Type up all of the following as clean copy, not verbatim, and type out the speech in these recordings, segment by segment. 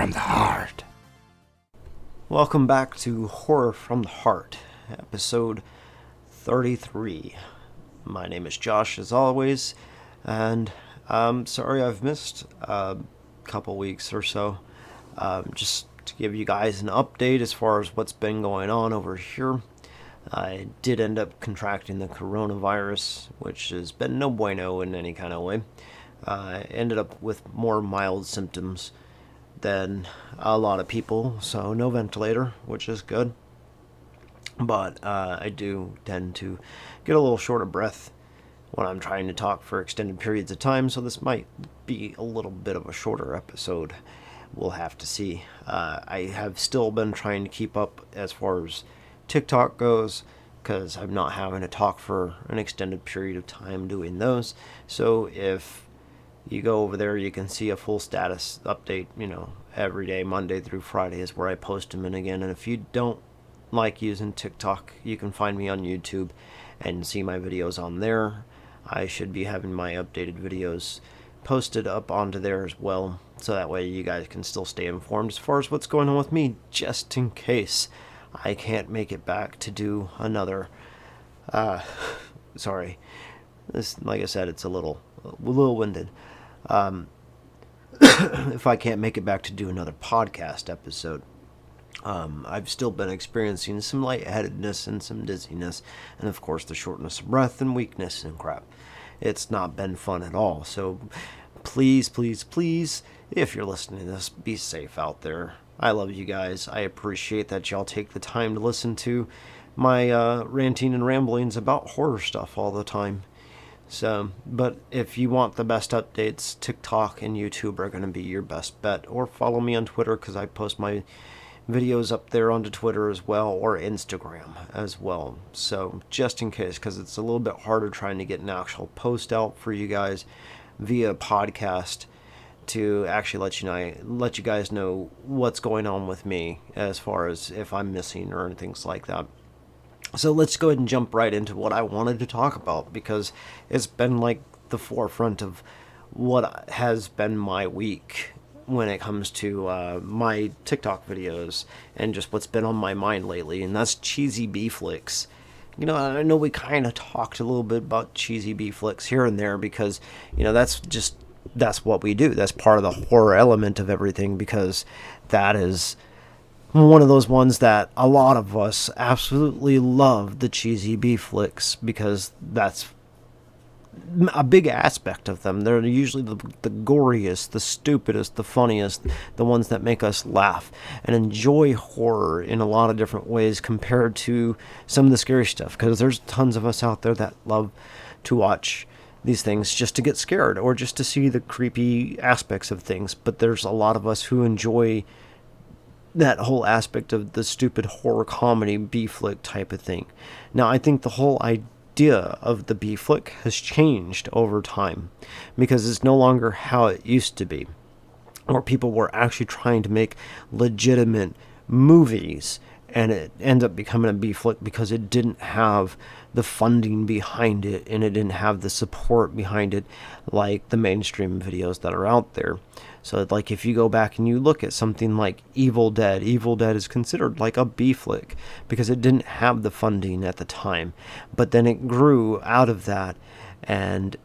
from the Heart. Welcome back to Horror from the Heart, episode 33. My name is Josh, as always, and I'm sorry I've missed a couple weeks or so. Just to give you guys an update as far as what's been going on over here. I did end up contracting the coronavirus, which has been no bueno in any kind of way. I ended up with more mild symptoms than a lot of people, so no ventilator, which is good. But I do tend to get a little short of breath when I'm trying to talk for extended periods of time, so this might be a little bit of a shorter episode. We'll have to see. I have still been trying to keep up as far as TikTok goes, because I'm not having to talk for an extended period of time doing those. So if you go over there, you can see a full status update, every day, Monday through Friday is where I post them in again. And if you don't like using TikTok, you can find me on YouTube and see my videos on there. I should be having my updated videos posted up onto there as well, so that way you guys can still stay informed as far as what's going on with me, just in case I can't make it back to do another, sorry, this, like I said, it's a little winded. If I can't make it back to do another podcast episode, I've still been experiencing some lightheadedness and some dizziness, and of course the shortness of breath and weakness and crap. It's not been fun at all, so please, please, please, if you're listening to this, be safe out there. I love you guys. I appreciate that y'all take the time to listen to my ranting and ramblings about horror stuff all the time. So, but if you want the best updates, TikTok and YouTube are going to be your best bet. Or follow me on Twitter, because I post my videos up there onto Twitter as well, or Instagram as well. So, just in case, because it's a little bit harder trying to get an actual post out for you guys via podcast to actually let you guys know what's going on with me as far as if I'm missing or things like that. So let's go ahead and jump right into what I wanted to talk about, because it's been like the forefront of what has been my week when it comes to my TikTok videos and just what's been on my mind lately, and that's cheesy B flicks. I know we kind of talked a little bit about cheesy B flicks here and there, because that's what we do. That's part of the horror element of everything, because that is one of those ones that a lot of us absolutely love, the cheesy B flicks, because that's a big aspect of them. They're usually the goriest, the stupidest, the funniest, the ones that make us laugh and enjoy horror in a lot of different ways compared to some of the scary stuff, because there's tons of us out there that love to watch these things just to get scared or just to see the creepy aspects of things. But there's a lot of us who enjoy that whole aspect of the stupid horror comedy B-flick type of thing. Now, I think the whole idea of the B-flick has changed over time, because it's no longer how it used to be, where people were actually trying to make legitimate movies, and it ended up becoming a B-flick because it didn't have the funding behind it, and it didn't have the support behind it like the mainstream videos that are out there. So, like, if you go back and you look at something like Evil Dead is considered like a B-flick because it didn't have the funding at the time. But then it grew out of that, and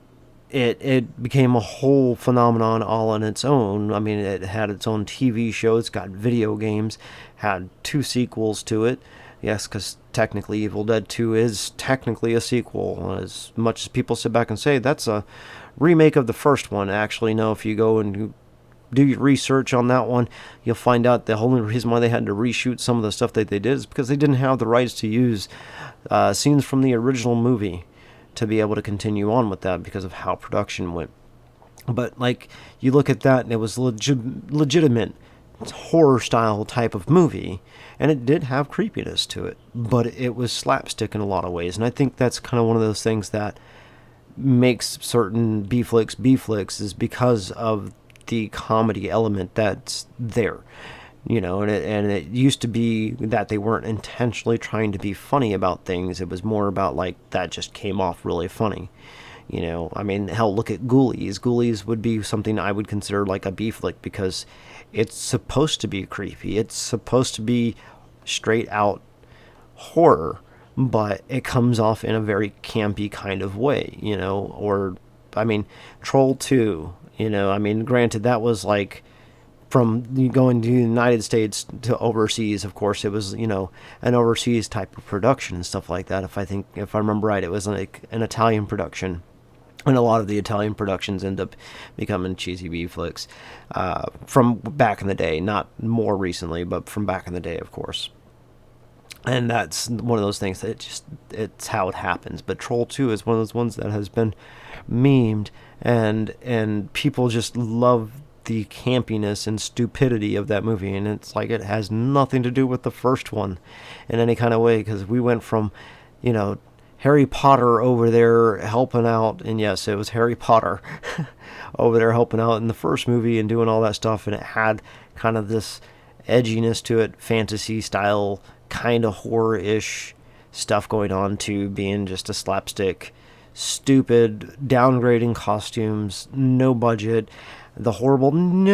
it became a whole phenomenon all on its own. I mean, it had its own TV show, it's got video games, had 2 sequels to it. Yes, because technically Evil Dead 2 is technically a sequel. As much as people sit back and say that's a remake of the first one, actually, no, if you go and you do your research on that one, you'll find out the only reason why they had to reshoot some of the stuff that they did is because they didn't have the rights to use scenes from the original movie to be able to continue on with that because of how production went. But, like, you look at that, and it was legitimate horror style type of movie, and it did have creepiness to it, but it was slapstick in a lot of ways. And I think that's kind of one of those things that makes certain B-flicks is because of the comedy element that's there. And it used to be that they weren't intentionally trying to be funny about things. It was more about, like, that just came off really funny. You know, I mean, hell, look at Ghoulies. Ghoulies would be something I would consider like a B flick because it's supposed to be creepy. It's supposed to be straight out horror, but it comes off in a very campy kind of way, you know, or, I mean, Troll 2, you know, I mean, granted, that was like from going to the United States to overseas, of course, it was, you know, an overseas type of production and stuff like that. If I remember right, it was like an Italian production. And a lot of the Italian productions end up becoming cheesy B flicks from back in the day, not more recently, but from back in the day, of course. And that's one of those things that it's how it happens. But Troll 2 is one of those ones that has been memed, and people just love the campiness and stupidity of that movie, and it's like it has nothing to do with the first one in any kind of way, because we went from, you know, Harry Potter over there helping out, and yes, it was Harry Potter over there helping out in the first movie and doing all that stuff, and it had kind of this edginess to it, fantasy style, kind of horror-ish stuff going on, to being just a slapstick, stupid, downgrading costumes, no budget, the horrible no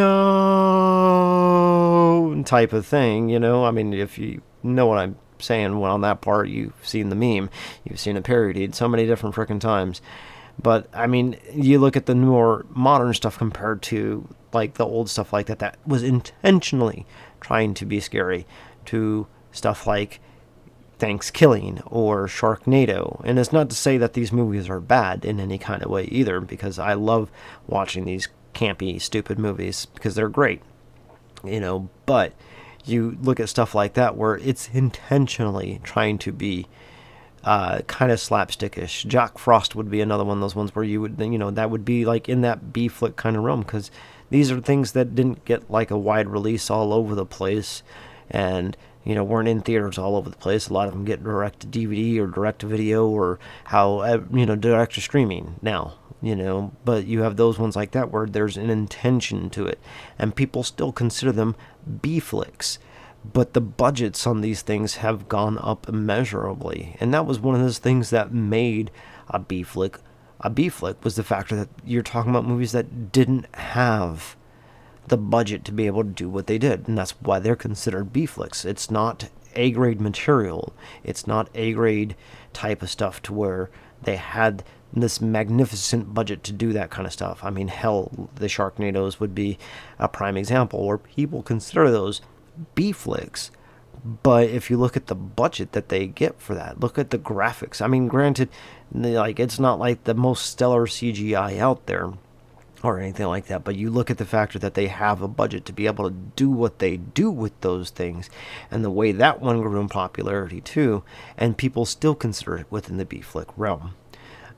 type of thing, you know? I mean, if you know what I'm saying on that part, you've seen the meme, you've seen it parodied so many different freaking times. But, I mean, you look at the more modern stuff compared to, like, the old stuff like that, that was intentionally trying to be scary, to stuff like Thanksgiving or Sharknado. And it's not to say that these movies are bad in any kind of way either, because I love watching these campy, stupid movies because they're great, you know. But you look at stuff like that where it's intentionally trying to be kind of slapstickish. Jack Frost would be another one of those ones where you would, you know, that would be like in that B flick kind of realm, because these are things that didn't get like a wide release all over the place, and, you know, weren't in theaters all over the place. A lot of them get direct to DVD or direct to video, or how, you know, direct to streaming now, you know. But you have those ones like that where there's an intention to it, and people still consider them B flicks. But the budgets on these things have gone up immeasurably, and that was one of those things that made a B flick a B flick, was the factor that you're talking about movies that didn't have the budget to be able to do what they did, and that's why they're considered B flicks. It's not A-grade material. It's not A-grade type of stuff to where they had this magnificent budget to do that kind of stuff. I mean, hell, the Sharknadoes would be a prime example where people consider those B flicks. But if you look at the budget that they get for that, look at the graphics. I mean, granted, like, it's not like the most stellar CGI out there or anything like that, but you look at the factor that they have a budget to be able to do what they do with those things, and the way that one grew in popularity too, and people still consider it within the B flick realm.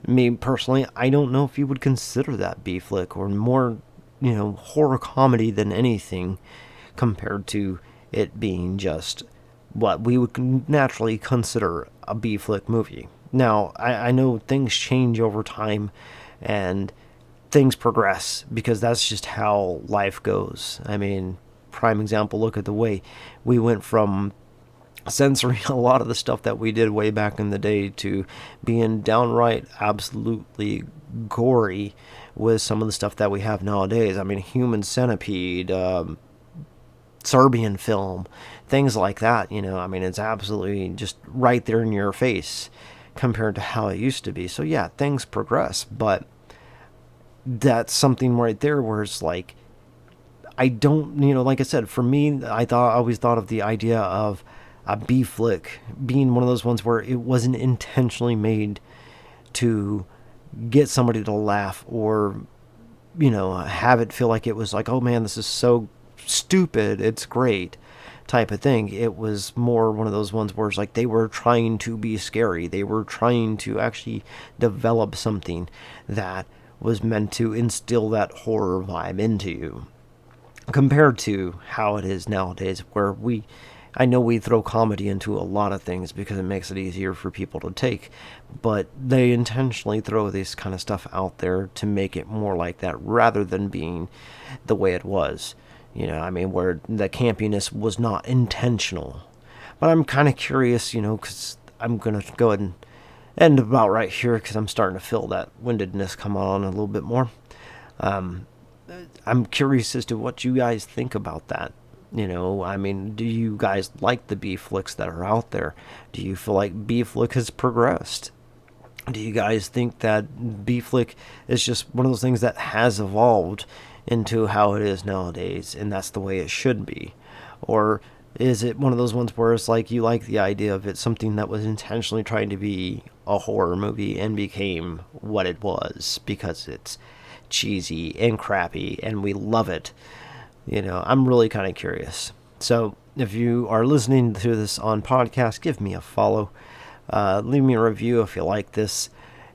Me personally, I don't know if you would consider that B flick, or more, you know, horror comedy than anything, compared to it being just what we would naturally consider a B flick movie. Now, I know things change over time and things progress, because that's just how life goes. I mean, prime example, look at the way we went from censoring a lot of the stuff that we did way back in the day to being downright absolutely gory with some of the stuff that we have nowadays. I mean, Human Centipede, Serbian film, things like that, you know. I mean, it's absolutely just right there in your face compared to how it used to be. So yeah, things progress, but that's something right there where it's like, I don't, you know, like I said, for me, I always thought of the idea of a B flick being one of those ones where it wasn't intentionally made to get somebody to laugh, or, you know, have it feel like it was like, oh man, this is so stupid, it's great type of thing. It was more one of those ones where it's like they were trying to be scary. They were trying to actually develop something that was meant to instill that horror vibe into you, compared to how it is nowadays, where I know we throw comedy into a lot of things because it makes it easier for people to take, but they intentionally throw this kind of stuff out there to make it more like that, rather than being the way it was. You know, I mean, where the campiness was not intentional. But I'm kind of curious, you know, because I'm going to go ahead and end about right here because I'm starting to feel that windedness come on a little bit more. I'm curious as to what you guys think about that. I mean, do you guys like the B flicks that are out there? Do you feel like B flick has progressed? Do you guys think that B flick is just one of those things that has evolved into how it is nowadays, and that's the way it should be? Or is it one of those ones where it's like you like the idea of it something that was intentionally trying to be a horror movie and became what it was because it's cheesy and crappy and we love it? I'm really kind of curious. So if you are listening to this on podcast, give me a follow. Leave me a review if you like this.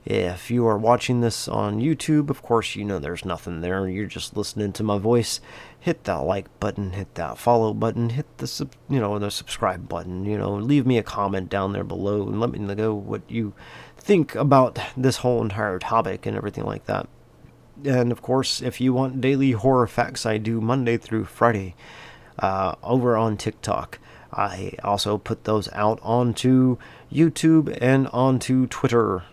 If you are watching this on YouTube, of course, there's nothing there. You're just listening to my voice. Hit that like button, hit that follow button, hit the subscribe button. Leave me a comment down there below and let me know what you think about this whole entire topic and everything like that. And of course, if you want daily horror facts, I do Monday through Friday over on TikTok. I also put those out onto YouTube and onto Twitter.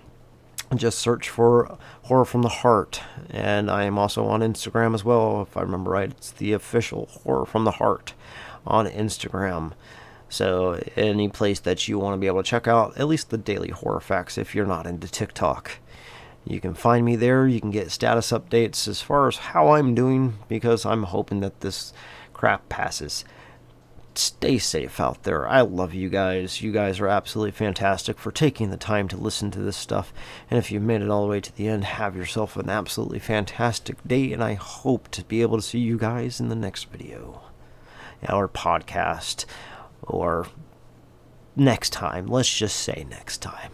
Just search for Horror from the Heart. And I am also on Instagram as well. If I remember right, it's the official Horror from the Heart on Instagram. So any place that you want to be able to check out at least the daily horror facts if you're not into TikTok. You can find me there. You can get status updates as far as how I'm doing because I'm hoping that this crap passes. Stay safe out there. I love you guys. You guys are absolutely fantastic for taking the time to listen to this stuff. And if you've made it all the way to the end, have yourself an absolutely fantastic day. And I hope to be able to see you guys in the next video or podcast or next time. Let's just say next time.